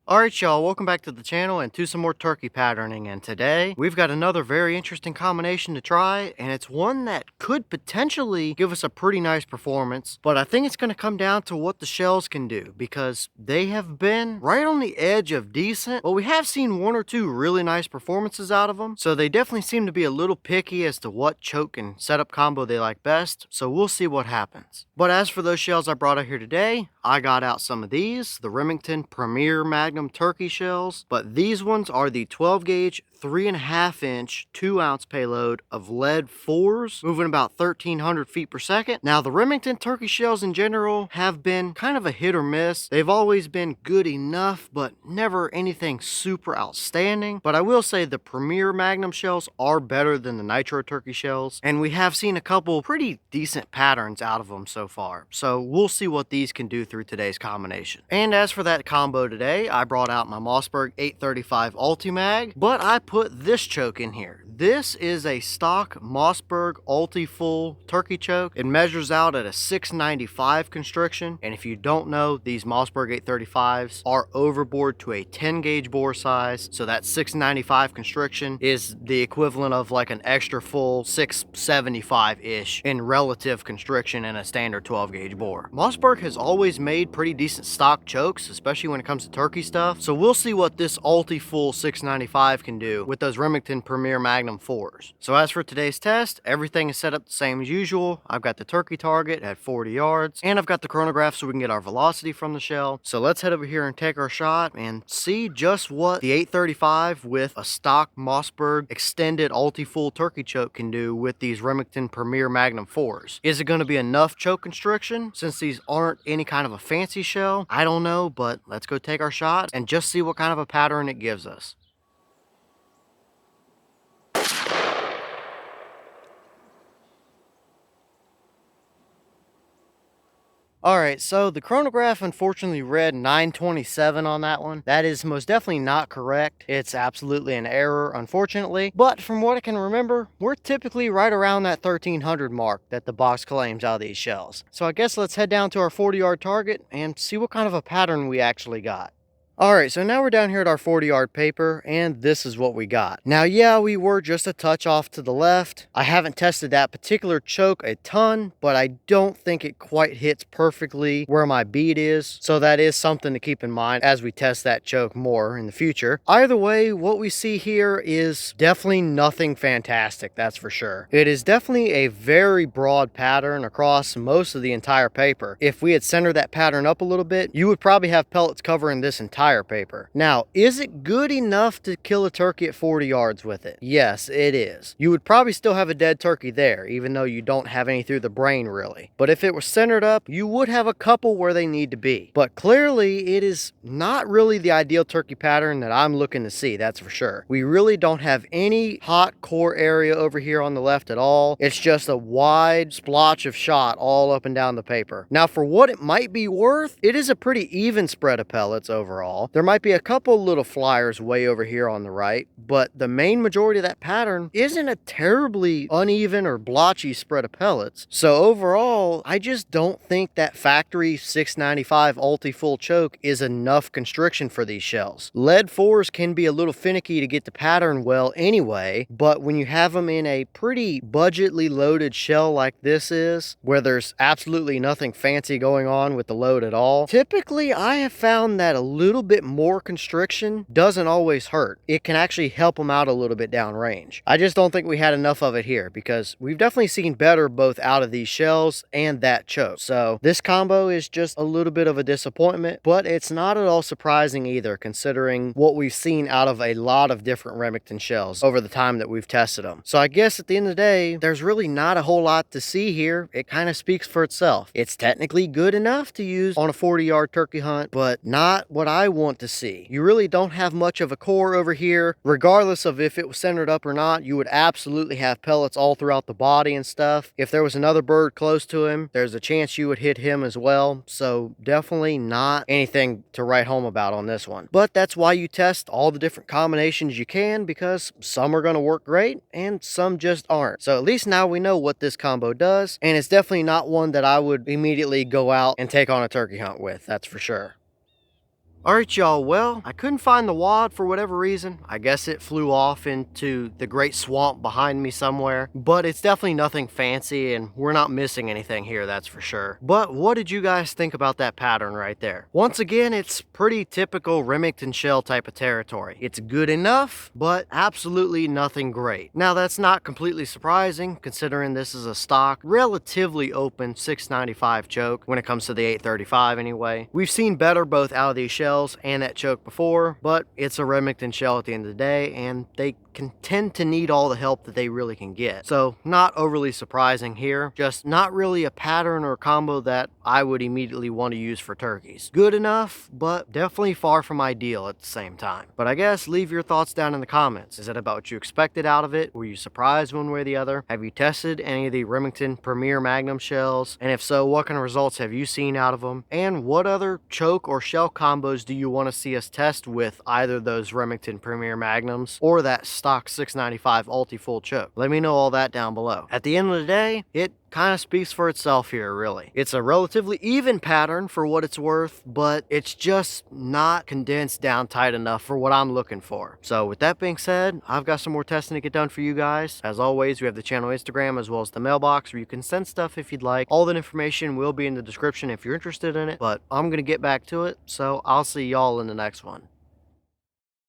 Alright y'all, welcome back to the channel and to some more turkey patterning, and today we've got another very interesting combination to try, and it's one that could potentially give us a pretty nice performance, but I think it's going to come down to what the shells can do, because they have been right on the edge of decent, but we have seen one or two really nice performances out of them, so they definitely seem to be a little picky as to what choke and setup combo they like best, so we'll see what happens. But as for those shells I brought out here today, I got out some of these, the Remington Premier Magnum Turkey shells, but these ones are the 12 gauge 3.5 inch 2 ounce payload of lead 4s, moving about 1300 feet per second. Now the Remington turkey shells in general have been kind of a hit or miss. They've always been good enough, but never anything super outstanding. But I will say the Premier Magnum shells are better than the Nitro turkey shells, and we have seen a couple pretty decent patterns out of them so far. So we'll see what these can do through today's combination. And as for that combo today, I brought out my Mossberg 835 Ulti-Mag, but I put this choke in here. This is a stock Mossberg Ulti-Full turkey choke. It measures out at a 695 constriction, and if you don't know, these Mossberg 835s are overboard to a 10 gauge bore size, so that 695 constriction is the equivalent of like an extra full 675-ish in relative constriction in a standard 12 gauge bore. Mossberg has always made pretty decent stock chokes, especially when it comes to turkey stuff, so we'll see what this Ulti-Full 695 can do with those Remington Premier Magnum 4s. So as for today's test, everything is set up the same as usual. I've got the turkey target at 40 yards, and I've got the chronograph so we can get our velocity from the shell. So let's head over here and take our shot and see just what the 835 with a stock Mossberg extended Ulti-Full turkey choke can do with these Remington Premier Magnum 4s. Is it going to be enough choke constriction since these aren't any kind of a fancy shell? I don't know, but let's go take our shot and just see what kind of a pattern it gives us. Alright, so the chronograph unfortunately read 927 on that one. That is most definitely not correct. It's absolutely an error, unfortunately. But from what I can remember, we're typically right around that 1300 mark that the box claims out of these shells. So I guess let's head down to our 40-yard target and see what kind of a pattern we actually got. Alright, so now we're down here at our 40-yard paper, and this is what we got. Now, yeah, we were just a touch off to the left. I haven't tested that particular choke a ton, but I don't think it quite hits perfectly where my bead is, so that is something to keep in mind as we test that choke more in the future. Either way, what we see here is definitely nothing fantastic, that's for sure. It is definitely a very broad pattern across most of the entire paper. If we had centered that pattern up a little bit, you would probably have pellets covering this entire paper. Now, is it good enough to kill a turkey at 40 yards with it? Yes, it is. You would probably still have a dead turkey there, even though you don't have any through the brain really. But if it was centered up, you would have a couple where they need to be. But clearly, it is not really the ideal turkey pattern that I'm looking to see, that's for sure. We really don't have any hot core area over here on the left at all. It's just a wide splotch of shot all up and down the paper. Now, for what it might be worth, it is a pretty even spread of pellets overall. There might be a couple little flyers way over here on the right, but the main majority of that pattern isn't a terribly uneven or blotchy spread of pellets. So overall, I just don't think that factory 695 Ulti-Full choke is enough constriction for these shells. Lead 4s can be a little finicky to get the pattern well anyway, but when you have them in a pretty budgetly loaded shell like this is, where there's absolutely nothing fancy going on with the load at all, typically I have found that a little bit more constriction doesn't always hurt. It can actually help them out a little bit downrange. I just don't think we had enough of it here because we've definitely seen better both out of these shells and that choke. So this combo is just a little bit of a disappointment, but it's not at all surprising either considering what we've seen out of a lot of different Remington shells over the time that we've tested them. So I guess at the end of the day, there's really not a whole lot to see here. It kind of speaks for itself. It's technically good enough to use on a 40-yard turkey hunt, but not what I want to see. You really don't have much of a core over here. Regardless of if it was centered up or not, you would absolutely have pellets all throughout the body and stuff. If there was another bird close to him, there's a chance you would hit him as well. So definitely not anything to write home about on this one. But that's why you test all the different combinations you can, because some are going to work great and some just aren't. So at least now we know what this combo does, and it's definitely not one that I would immediately go out and take on a turkey hunt with, that's for sure. Alright y'all, well, I couldn't find the wad for whatever reason. I guess it flew off into the great swamp behind me somewhere, but it's definitely nothing fancy and we're not missing anything here, that's for sure. But what did you guys think about that pattern right there? Once again, it's pretty typical Remington shell type of territory. It's good enough, but absolutely nothing great. Now that's not completely surprising considering this is a stock, relatively open 695 choke when it comes to the 835 anyway. We've seen better both out of these shells and that choke before, but it's a Remington shell at the end of the day, and they can tend to need all the help that they really can get. So not overly surprising here, just not really a pattern or combo that I would immediately want to use for turkeys. Good enough, but definitely far from ideal at the same time. But I guess leave your thoughts down in the comments. Is it about what you expected out of it? Were you surprised one way or the other? Have you tested any of the Remington Premier Magnum shells? And if so, what kind of results have you seen out of them? And what other choke or shell combos do you want to see us test with either those Remington Premier Magnums or that stock 695 Ulti-Full choke? Let me know all that down below. At the end of the day, it kind of speaks for itself here, really. It's a relatively even pattern for what it's worth, but it's just not condensed down tight enough for what I'm looking for. So with that being said, I've got some more testing to get done for you guys. As always, we have the channel Instagram as well as the mailbox where you can send stuff if you'd like. All that information will be in the description if you're interested in it, but I'm gonna get back to it, so I'll see y'all in the next one.